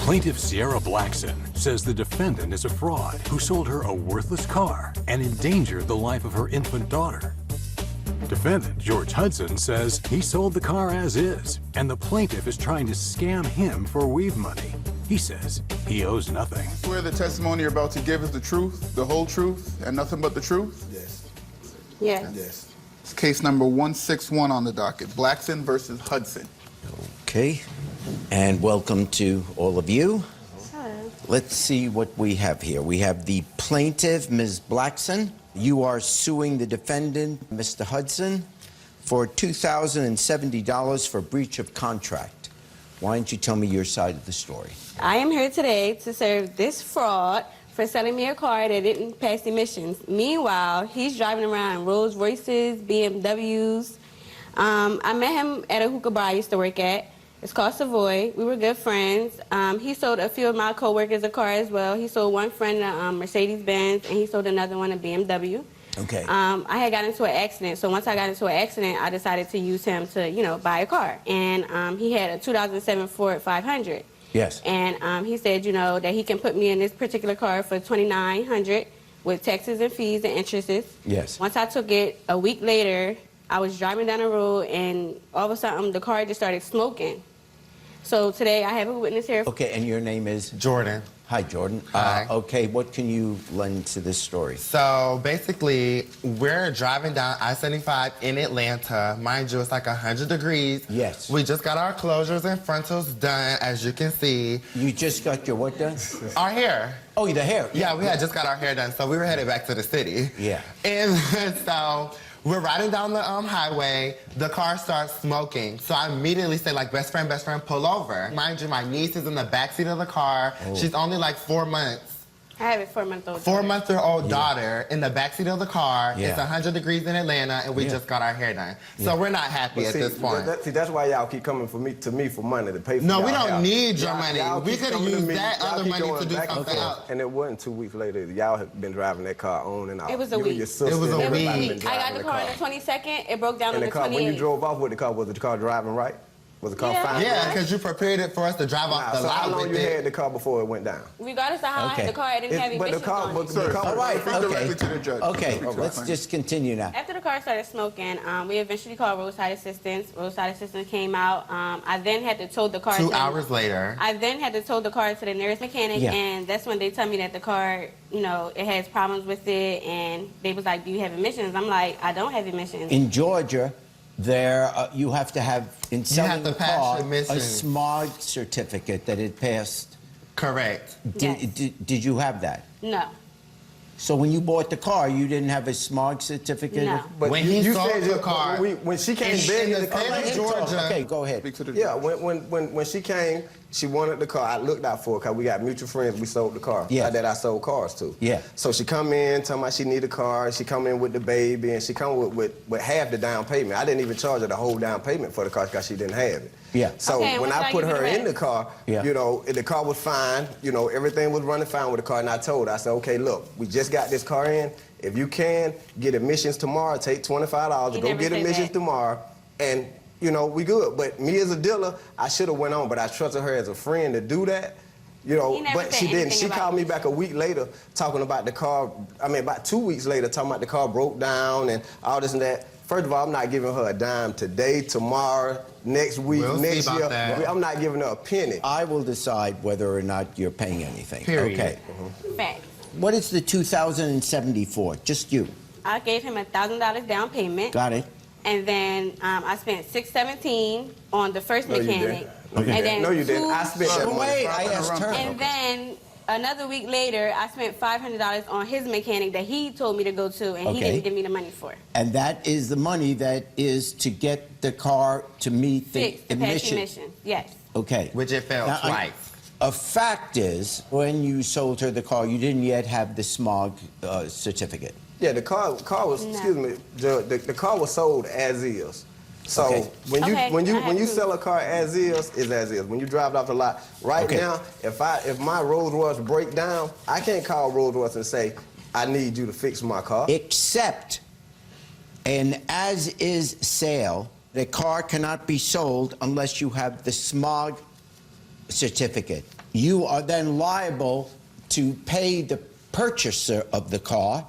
Plaintiff Siara Blackson says the defendant is a fraud who sold her a worthless car and endangered the life of her infant daughter. Defendant George Hudson says he sold the car as is, and the plaintiff is trying to scam him for weave money. He says he owes nothing. Swear the testimony you're about to give is the truth, the whole truth, and nothing but the truth? Yes. Yes. Yes. It's case number 161 on the docket, Blackson versus Hudson. Okay, and welcome to all of you. Hello. Let's see what we have here. We have the plaintiff, Ms. Blackson. You are suing the defendant, Mr. Hudson, for $2,070 for breach of contract. Why don't you tell me your side of the story? I am here today to serve this fraud for selling me a car that didn't pass emissions. Meanwhile, he's driving around in Rolls Royces, BMWs. I met him at a hookah bar I used to work at. It's called Savoy. We were good friends. He sold a few of my coworkers a car as well. He sold one friend a Mercedes-Benz, and he sold another one a BMW. Okay. I had got into an accident, so once I got into an accident, I decided to use him to, you know, buy a car. And he had a 2007 Ford 500. Yes. And he said, you know, that he can put me in this particular car for $2,900 with taxes and fees and interests. Yes. Once I took it, a week later, I was driving down the road, and all of a sudden, the car just started smoking. So today, I have a witness here. Okay, and your name is? Jordan. Hi, Jordan. Hi. Okay, what can you lend to this story? So basically, we're driving down I-75 in Atlanta. Mind you, it's like 100 degrees. Yes. We just got our closures and frontals done, as you can see. You just got your what done? Our hair. Oh, the hair. Yeah, we had just got our hair done, so we were headed back to the city. Yeah. And so we're riding down the highway. The car starts smoking. So I immediately say, like, best friend, pull over. Mind you, my niece is in the backseat of the car. Oh. She's only like 4 months. I have a 4-month-old. 4-month-old daughter in the backseat of the car. Yeah. It's 100 degrees in Atlanta, and we just got our hair done. So we're not happy at this point. That's why y'all keep coming to me for money to pay for No, y'all we don't hair. need your money. Y'all We keep could have coming to used me. that Y'all other keep money to going do back and something forth. else. And it wasn't 2 weeks later. Y'all have been driving that car on and off. It was a You and week. your sister It was a and It was everybody a been week. I got driving the car on the 22nd. It broke down on And the the car, 28th. when you drove off with the car, was the car driving right? Was the car Yeah. fine? Yeah, because you prepared it for us to drive off the So how lot long with you it. had the car before it went down? Regardless of how I Okay. had the car, it didn't have But the emissions car, on but it. the car. All right, Speak okay. directly to the judge. Okay, Speak to the let's client. just continue now. After the car started smoking, we eventually called roadside assistance. Roadside assistance came out. I then had to tow the car. 2 hours later. I then had to tow the car to the nearest mechanic, Yeah. and that's when they tell me that the car, you know, it has problems with it, and they was like, "Do you have emissions?" I'm like, "I don't have emissions." In Georgia, there you have to have, in selling to the pass car, your a emissions. smog certificate that it passed. Correct. Yes. Did you have that? No. So when you bought the car, you didn't have a smog certificate? No. But When you he sold said the your- car, when she came in begging the the car. state of Georgia. Okay, go ahead. Speak to the Yeah, judge. when she came, she wanted the car. I looked out for her because we got mutual friends. We sold the car. Yeah. That I sold cars to. Yeah. So she come in talking about she need a car. She come in with the baby, and she come with half the down payment. I didn't even charge her the whole down payment for the car because she didn't have it. Yeah. So Okay, when what I did put I give her you in the back? car, Yeah. you know, the car was fine. You know, everything was running fine with the car. And I told her, I said, okay, look, we just got this car in. If you can get emissions tomorrow, take $25 to You go never get said emissions that. tomorrow, and you know, we good. But me as a dealer, I should have went on, but I trusted her as a friend to do that. You know, He never but said she didn't. anything She about called me this. back a week later talking about the car. I mean, about 2 weeks later talking about the car broke down and all this and that. First of all, I'm not giving her a dime today, tomorrow, next week, We'll see next about year. that. I'm not giving her a penny. I will decide whether or not you're paying anything. Period. Okay. Facts. What is the $2,070 for? Just you. I gave him $1,000 down payment. Got it? And then I spent $617 on the first No, you mechanic. didn't. No, you And didn't. then No, you didn't. I spent that Oh, money. wait, I asked her. And then another week later, I spent $500 on his mechanic that he told me to go to, and he Okay. didn't give me the money for. And that is the money that is to get the car to meet the Fixed, to pass emission. emissions. Yes. Okay. Which it failed Now, twice. A fact is, when you sold her the car, you didn't yet have the smog certificate. Yeah, the car was. No. Excuse me. The car was sold as is. So Okay. when you Okay, when you I have when you to. sell a car as is as is. When you drive it off the lot, right Okay. now, if my Rolls Royce break down, I can't call Rolls Royce and say I need you to fix my car. Except an as-is sale, the car cannot be sold unless you have the smog certificate. you are then liable to pay the purchaser of the car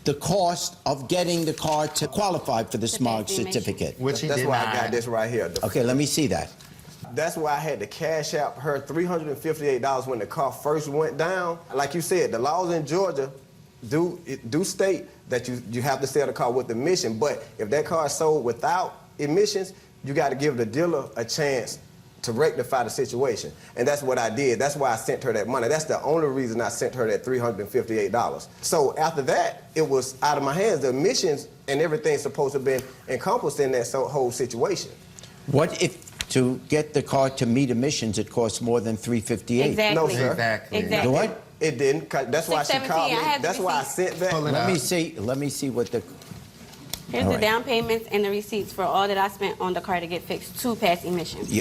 the cost of getting the car to qualify for the SMART certificate. Which he That's did why not. I got this right here. Okay, let me see that. That's why I had to cash out her $358 when the car first went down. Like you said, the laws in Georgia do state that you have to sell the car with emission, but if that car is sold without emissions, you got to give the dealer a chance to rectify the situation. And that's what I did. That's why I sent her that money. That's the only reason I sent her that $358. So after that, it was out of my hands. The emissions and everything's supposed to have been encompassed in that whole situation. What if to get the car to meet emissions, it costs more than $358? Exactly. No, sir. Exactly. The what? It didn't. That's why she called me. I have the That's why I receipt. sent that. Pull it Let up. me see. Let me see what the. Here's All the right. down payments and the receipts for all that I spent on the car to get fixed to pass emissions.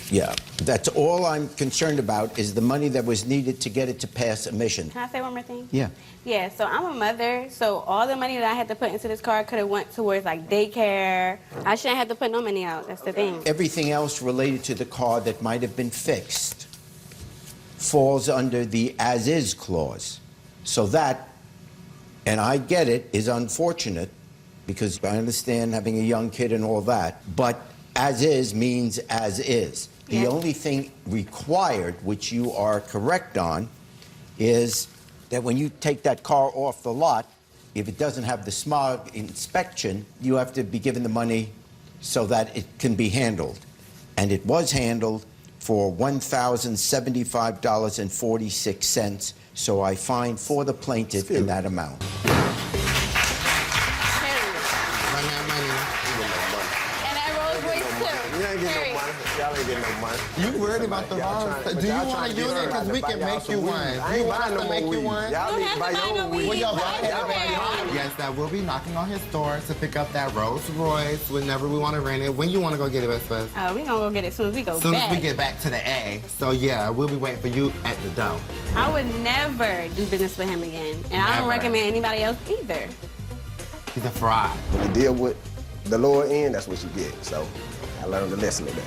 Yeah. That's all I'm concerned about is the money that was needed to get it to pass emission. Can I say one more thing? Yeah. Yeah, so I'm a mother, so all the money that I had to put into this car could have went towards like daycare. I shouldn't have to put no money out. That's the thing. Everything else related to the car that might have been fixed falls under the as-is clause. So that, and I get it, is unfortunate because I understand having a young kid and all that, but as-is means as-is. The Yeah. only thing required, which you are correct on, is that when you take that car off the lot, if it doesn't have the smog inspection, you have to be given the money so that it can be handled. And it was handled for $1,075.46, so I fined for the plaintiff in that amount. Run that money. And that Rolls Royce too. You ain't getting no Period. money. Y'all ain't getting no money. You worried about the Y'all wrong trying to- stuff. but Do you y'all want trying a to get unit? her Because to we buy can y'all make some you weed. one. I You ain't want buying us no to make more you weed. one? Y'all You need don't to buy have to your buy own no weed. weed. Well, y'all I buy don't everybody care. else. Yes, that will be knocking on his door to pick up that Rolls Royce whenever we want to rent it. When you want to go get it, Best Buzz? Oh, we gonna go get it as soon as we go As soon back. as we get back to the A. So yeah, we'll be waiting for you at the door. I would never do business with him again. And I don't Never. recommend anybody else either. He's a fraud. When you deal with the lower end, that's what you get. So I learned a lesson today.